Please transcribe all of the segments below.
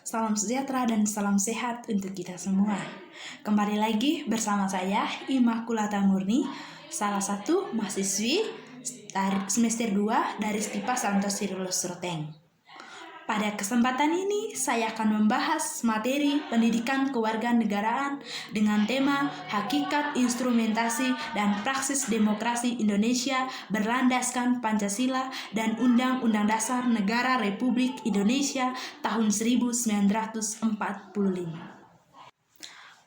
Salam sejahtera dan salam sehat untuk kita semua. Kembali lagi bersama saya, Immaculata Murni, salah satu mahasiswi semester 2 dari Stipa Santo Cyrillus Ruteng. Pada kesempatan ini, saya akan membahas materi pendidikan kewarganegaraan dengan tema Hakikat Instrumentasi dan Praksis Demokrasi Indonesia berlandaskan Pancasila dan Undang-Undang Dasar Negara Republik Indonesia tahun 1945.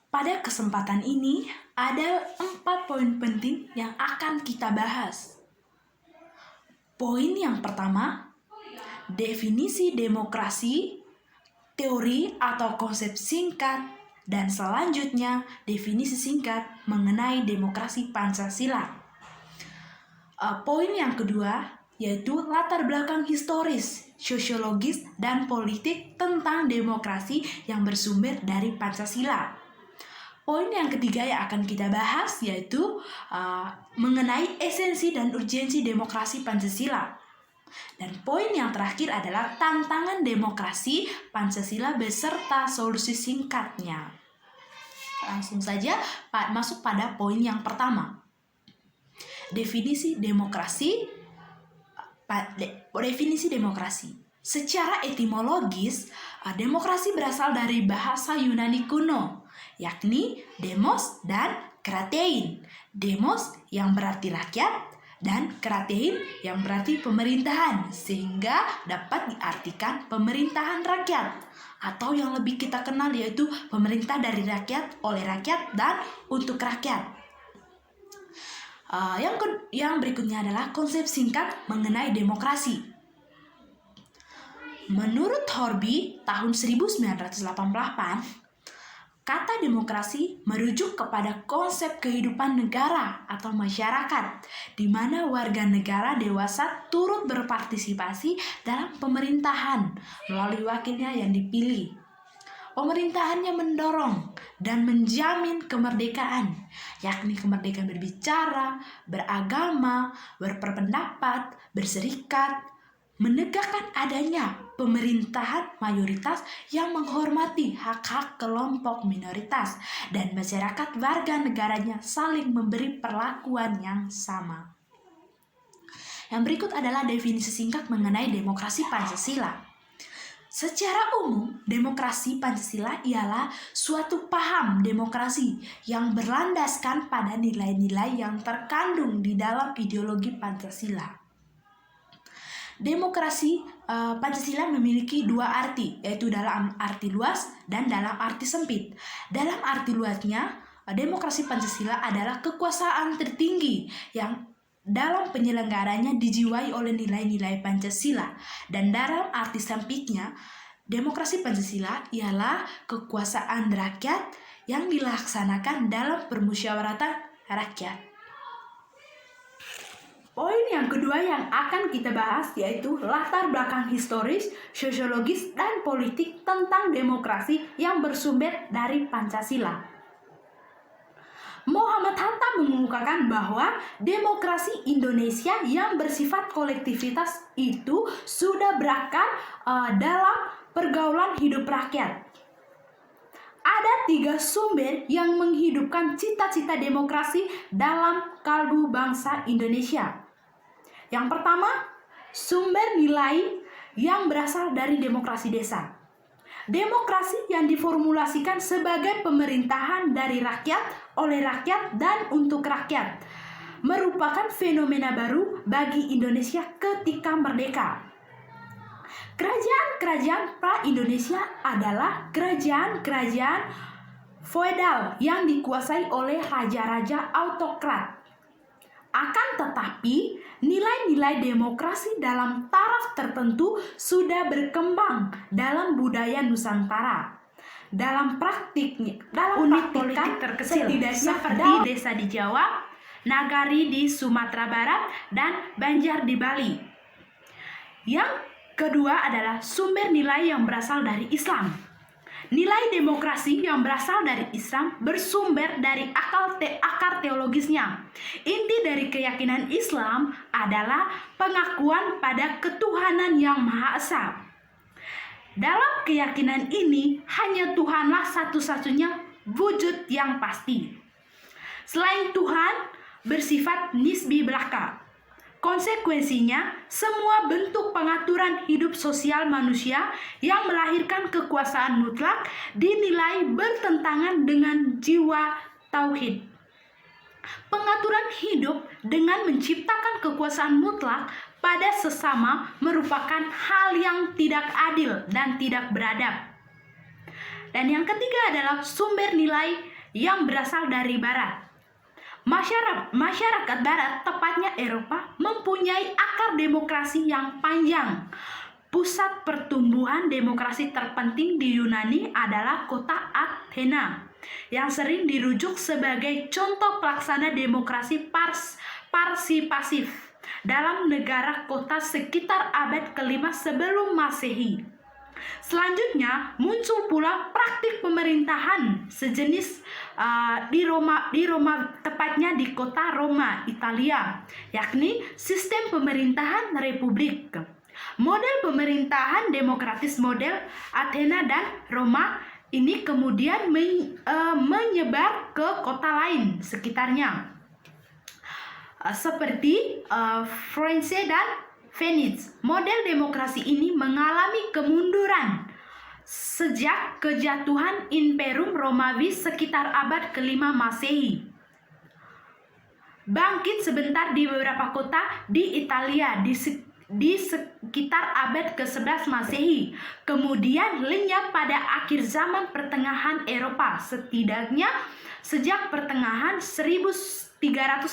Pada kesempatan ini, ada 4 poin penting yang akan kita bahas. Poin yang pertama, definisi demokrasi, teori atau konsep singkat, dan selanjutnya definisi singkat mengenai demokrasi Pancasila. Poin yang kedua yaitu latar belakang historis, sosiologis, dan politik tentang demokrasi yang bersumber dari Pancasila. Poin yang ketiga yang akan kita bahas yaitu mengenai esensi dan urgensi demokrasi Pancasila. Dan poin yang terakhir adalah tantangan demokrasi Pancasila beserta solusi singkatnya. Langsung saja masuk pada poin yang pertama. Definisi demokrasi. Secara etimologis, demokrasi berasal dari bahasa Yunani kuno, yakni demos dan kratein. Demos yang berarti rakyat, dan kratein yang berarti pemerintahan, sehingga dapat diartikan pemerintahan rakyat, atau yang lebih kita kenal yaitu pemerintah dari rakyat, oleh rakyat, dan untuk rakyat. Yang berikutnya adalah konsep singkat mengenai demokrasi. Menurut Horby tahun 1988, kata demokrasi merujuk kepada konsep kehidupan negara atau masyarakat, di mana warga negara dewasa turut berpartisipasi dalam pemerintahan melalui wakilnya yang dipilih. Pemerintahannya mendorong dan menjamin kemerdekaan, yakni kemerdekaan berbicara, beragama, berpendapat, berserikat, menegakkan adanya pemerintahan mayoritas yang menghormati hak-hak kelompok minoritas dan masyarakat warga negaranya saling memberi perlakuan yang sama. Yang berikut adalah definisi singkat mengenai demokrasi Pancasila. Secara umum, demokrasi Pancasila ialah suatu paham demokrasi yang berlandaskan pada nilai-nilai yang terkandung di dalam ideologi Pancasila. Demokrasi Pancasila memiliki dua arti, yaitu dalam arti luas dan dalam arti sempit. Dalam arti luasnya, demokrasi Pancasila adalah kekuasaan tertinggi yang dalam penyelenggaranya dijiwai oleh nilai-nilai Pancasila. Dan dalam arti sempitnya, demokrasi Pancasila ialah kekuasaan rakyat yang dilaksanakan dalam permusyawaratan rakyat. Poin yang kedua yang akan kita bahas yaitu latar belakang historis, sosiologis, dan politik tentang demokrasi yang bersumber dari Pancasila. Muhammad Hatta mengemukakan bahwa demokrasi Indonesia yang bersifat kolektivitas itu sudah berakar dalam pergaulan hidup rakyat. Ada 3 sumber yang menghidupkan cita-cita demokrasi dalam kalbu bangsa Indonesia. Yang pertama, sumber nilai yang berasal dari demokrasi desa. Demokrasi yang diformulasikan sebagai pemerintahan dari rakyat, oleh rakyat, dan untuk rakyat merupakan fenomena baru bagi Indonesia ketika merdeka. Kerajaan-kerajaan pra-Indonesia adalah kerajaan-kerajaan feodal yang dikuasai oleh raja-raja autokrat. Akan tetapi, nilai-nilai demokrasi dalam taraf tertentu sudah berkembang dalam budaya Nusantara. Dalam praktiknya, dalam politik terkecil, seperti desa di Jawa, nagari di Sumatera Barat, dan Banjar di Bali. Yang kedua adalah sumber nilai yang berasal dari Islam. Nilai demokrasi yang berasal dari Islam bersumber dari akar teologisnya. Inti dari keyakinan Islam adalah pengakuan pada ketuhanan yang Maha Esa. Dalam keyakinan ini, hanya Tuhanlah satu-satunya wujud yang pasti. Selain Tuhan, bersifat nisbi belaka. Konsekuensinya, semua bentuk pengaturan hidup sosial manusia yang melahirkan kekuasaan mutlak dinilai bertentangan dengan jiwa tauhid. Pengaturan hidup dengan menciptakan kekuasaan mutlak pada sesama merupakan hal yang tidak adil dan tidak beradab. Dan yang ketiga adalah sumber nilai yang berasal dari Barat. Masyarakat Barat, tepatnya Eropa, mempunyai akar demokrasi yang panjang. Pusat pertumbuhan demokrasi terpenting di Yunani adalah kota Athena, yang sering dirujuk sebagai contoh pelaksana demokrasi parsipasif dalam negara kota sekitar abad ke-5 sebelum Masehi. Selanjutnya muncul pula praktik pemerintahan sejenis di Roma, tepatnya di kota Roma, Italia, yakni sistem pemerintahan republik. Model pemerintahan demokratis model Athena dan Roma ini kemudian menyebar ke kota lain sekitarnya, seperti Florence dan Venice. Model demokrasi ini mengalami kemunduran sejak kejatuhan Imperium Romawi sekitar abad ke-5 Masehi. Bangkit sebentar di beberapa kota di Italia di sekitar abad ke-11 Masehi, kemudian lenyap pada akhir zaman pertengahan Eropa, setidaknya sejak pertengahan 1300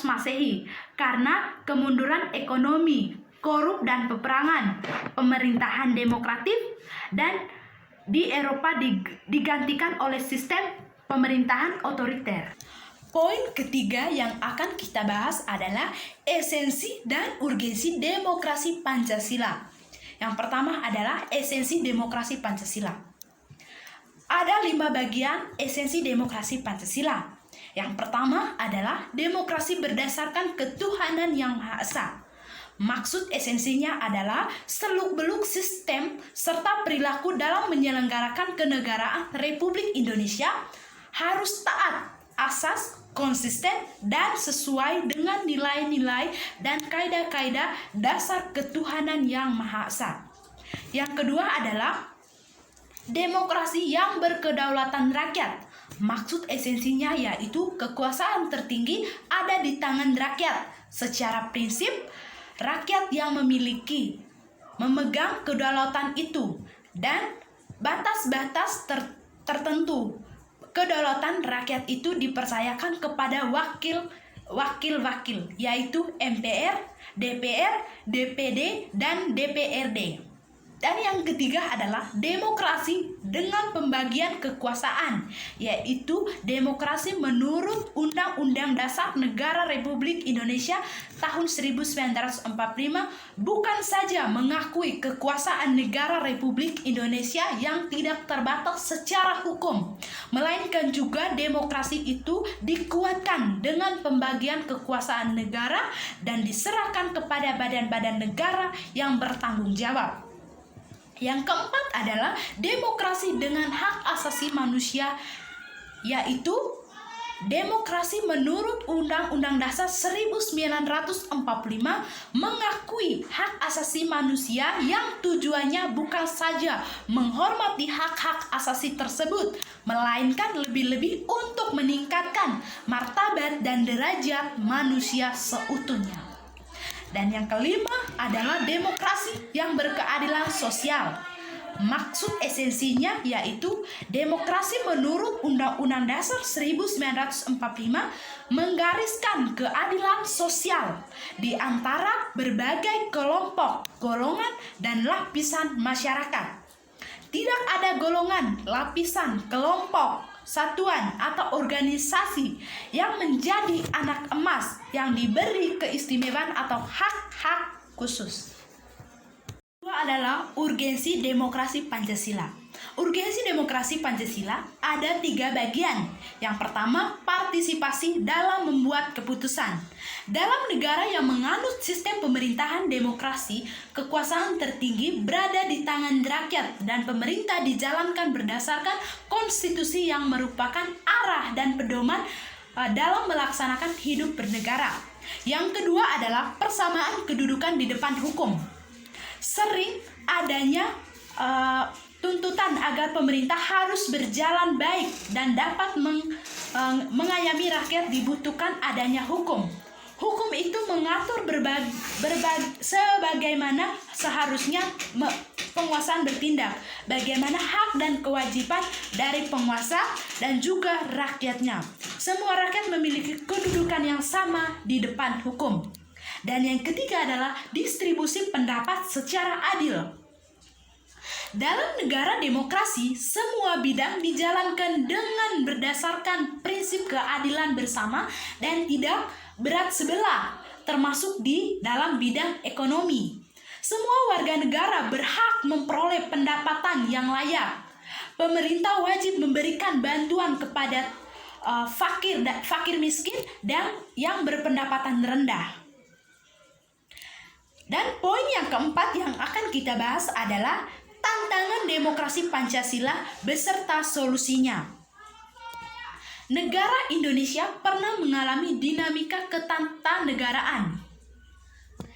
Masehi karena kemunduran ekonomi, korup dan peperangan. Pemerintahan demokratif dan di Eropa digantikan oleh sistem pemerintahan otoriter. Poin ketiga yang akan kita bahas adalah esensi dan urgensi demokrasi Pancasila. Yang pertama adalah esensi demokrasi Pancasila. Ada 5 bagian esensi demokrasi Pancasila. Yang pertama adalah demokrasi berdasarkan ketuhanan yang Maha Esa. Maksud esensinya adalah seluk-beluk sistem serta perilaku dalam menyelenggarakan kenegaraan Republik Indonesia harus taat asas, konsisten, dan sesuai dengan nilai-nilai dan kaidah-kaidah dasar ketuhanan yang Maha Esa. Yang kedua adalah demokrasi yang berkedaulatan rakyat. Maksud esensinya yaitu kekuasaan tertinggi ada di tangan rakyat. Secara prinsip, rakyat yang memegang kedaulatan itu dan batas-batas tertentu. Kedaulatan rakyat itu dipercayakan kepada wakil-wakil, yaitu MPR, DPR, DPD, dan DPRD. Dan yang ketiga adalah demokrasi dengan pembagian kekuasaan, yaitu demokrasi menurut Undang-Undang Dasar Negara Republik Indonesia tahun 1945 bukan saja mengakui kekuasaan negara Republik Indonesia yang tidak terbatas secara hukum, melainkan juga demokrasi itu dikuatkan dengan pembagian kekuasaan negara dan diserahkan kepada badan-badan negara yang bertanggung jawab. Yang keempat adalah demokrasi dengan hak asasi manusia, yaitu demokrasi menurut Undang-Undang Dasar 1945 mengakui hak asasi manusia yang tujuannya bukan saja menghormati hak-hak asasi tersebut, melainkan lebih-lebih untuk meningkatkan martabat dan derajat manusia seutuhnya. Dan yang kelima adalah demokrasi yang berkeadilan sosial. Maksud esensinya yaitu demokrasi menurut Undang-Undang Dasar 1945 menggariskan keadilan sosial di antara berbagai kelompok, golongan, dan lapisan masyarakat. Tidak ada golongan, lapisan, kelompok, satuan, atau organisasi yang menjadi anak emas yang diberi keistimewaan atau hak-hak khusus. Kedua adalah urgensi demokrasi Pancasila. Urgensi demokrasi Pancasila ada 3 bagian. Yang pertama, partisipasi dalam membuat keputusan. Dalam negara yang menganut sistem pemerintahan demokrasi, kekuasaan tertinggi berada di tangan rakyat dan pemerintah dijalankan berdasarkan konstitusi yang merupakan arah dan pedoman dalam melaksanakan hidup bernegara. Yang kedua adalah persamaan kedudukan di depan hukum. Sering adanya tuntutan agar pemerintah harus berjalan baik dan dapat mengayomi rakyat dibutuhkan adanya hukum. Hukum itu mengatur sebagaimana seharusnya penguasaan bertindak, bagaimana hak dan kewajiban dari penguasa dan juga rakyatnya. Semua rakyat memiliki kedudukan yang sama di depan hukum. Dan yang ketiga adalah distribusi pendapat secara adil. Dalam negara demokrasi, semua bidang dijalankan dengan berdasarkan prinsip keadilan bersama dan tidak berat sebelah, termasuk di dalam bidang ekonomi. Semua warga negara berhak memperoleh pendapatan yang layak. Pemerintah wajib memberikan bantuan kepada fakir miskin dan yang berpendapatan rendah. Dan poin yang keempat yang akan kita bahas adalah tantangan demokrasi Pancasila beserta solusinya. Negara Indonesia pernah mengalami dinamika ketatanegaraan.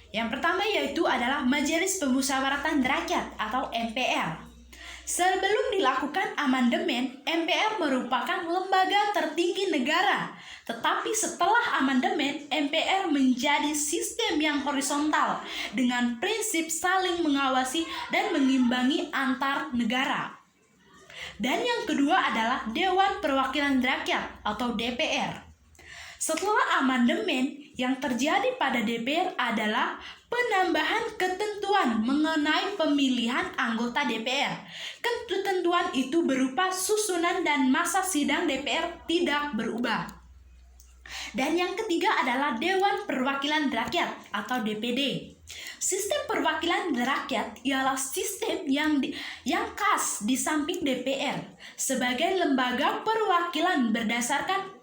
Yang pertama yaitu adalah Majelis Pemusyawaratan Rakyat atau MPR. Sebelum dilakukan amandemen, MPR merupakan lembaga tertinggi negara. Tetapi setelah amandemen, MPR menjadi sistem yang horizontal dengan prinsip saling mengawasi dan mengimbangi antar negara. Dan yang kedua adalah Dewan Perwakilan Rakyat atau DPR. Setelah amandemen, yang terjadi pada DPR adalah penambahan ketentuan mengenai pemilihan anggota DPR. Ketentuan itu berupa susunan dan masa sidang DPR tidak berubah. Dan yang ketiga adalah Dewan Perwakilan Rakyat atau DPD. Sistem perwakilan rakyat ialah sistem yang khas di samping DPR sebagai lembaga perwakilan berdasarkan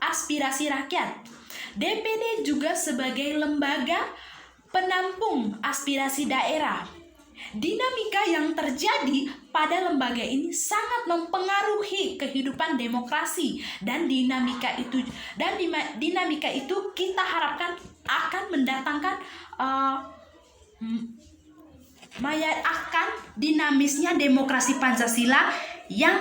aspirasi rakyat. DPD juga sebagai lembaga penampung aspirasi daerah. Dinamika yang terjadi pada lembaga ini sangat mempengaruhi kehidupan demokrasi dan dinamika itu kita harapkan akan mendatangkan akan dinamisnya demokrasi Pancasila yang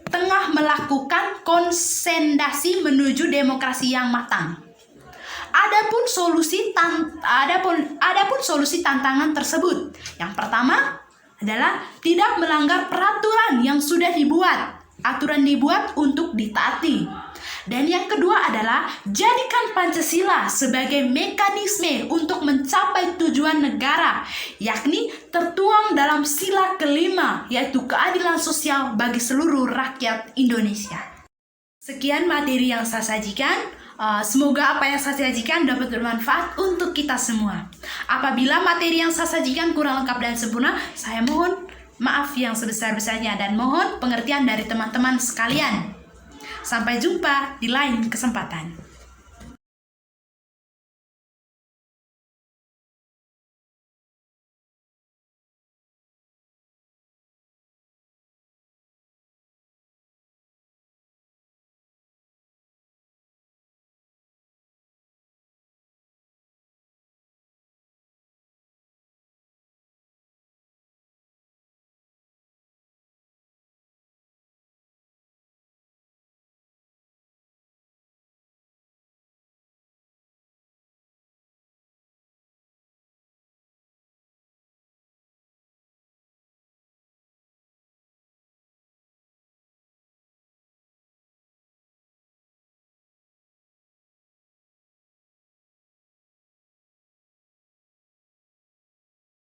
tengah melakukan konsolidasi menuju demokrasi yang matang. Adapun solusi tantangan tersebut. Yang pertama adalah tidak melanggar peraturan yang sudah dibuat. Aturan dibuat untuk ditaati. Dan yang kedua adalah jadikan Pancasila sebagai mekanisme untuk mencapai tujuan negara, yakni tertuang dalam sila kelima, yaitu keadilan sosial bagi seluruh rakyat Indonesia. Sekian materi yang saya sajikan. Semoga apa yang saya sajikan dapat bermanfaat untuk kita semua. Apabila materi yang saya sajikan kurang lengkap dan sempurna, saya mohon maaf yang sebesar-besarnya dan mohon pengertian dari teman-teman sekalian. Sampai jumpa di lain kesempatan.